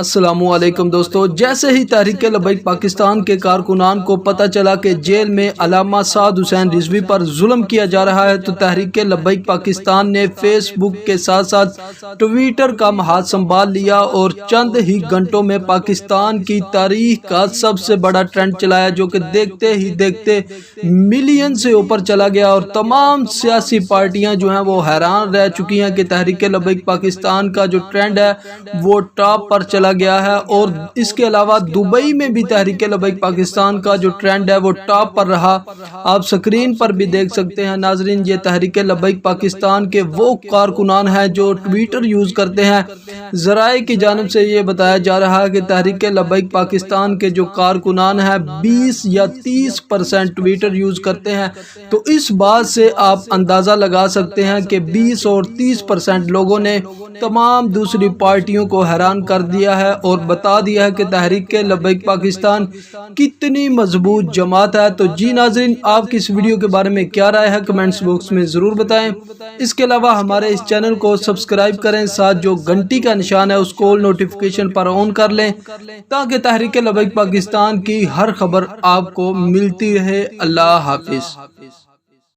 السلام علیکم دوستو، جیسے ہی تحریک لبیک پاکستان کے کارکنان کو پتہ چلا کہ جیل میں علامہ سعد حسین رضوی پر ظلم کیا جا رہا ہے تو تحریک لبیک پاکستان نے فیس بک کے ساتھ ساتھ ٹویٹر کا ہاتھ سنبھال لیا اور چند ہی گھنٹوں میں پاکستان کی تاریخ کا سب سے بڑا ٹرینڈ چلایا، جو کہ دیکھتے ہی دیکھتے ملین سے اوپر چلا گیا اور تمام سیاسی پارٹیاں جو ہیں وہ حیران رہ چکی ہیں کہ تحریک لبیک پاکستان کا جو ٹرینڈ ہے وہ ٹاپ پر چلا گیا ہے۔ اور اس کے علاوہ دبئی میں بھی تحریک لبیک پاکستان کا جو ٹرینڈ ہے وہ ٹاپ پر رہا، آپ سکرین پر بھی دیکھ سکتے ہیں ناظرین۔ یہ تحریک لبیک پاکستان کے وہ کارکنان ہیں جو ٹویٹر یوز کرتے ہیں۔ ذرائع کی جانب سے یہ بتایا جا رہا ہے کہ تحریک لبیک پاکستان کے جو کارکنان ہیں 20 یا 30% ٹویٹر یوز کرتے ہیں، تو اس بات سے آپ اندازہ لگا سکتے ہیں کہ 20 اور 30% لوگوں نے تمام دوسری پارٹیوں کو حیران کر دیا ہے اور بتا دیا ہے کہ تحریک لبیک پاکستان کتنی مضبوط جماعت ہے۔ تو جی ناظرین، آپ کی اس ویڈیو کے بارے میں کیا رائے ہے کمنٹس باکس میں ضرور بتائیں۔ اس کے علاوہ ہمارے اس چینل کو سبسکرائب کریں، ساتھ جو گھنٹی کا نشان ہے اس کو نوٹیفیکیشن پر آن کر لیں تاکہ تحریک لبیک پاکستان کی ہر خبر آپ کو ملتی رہے۔ اللہ حافظ۔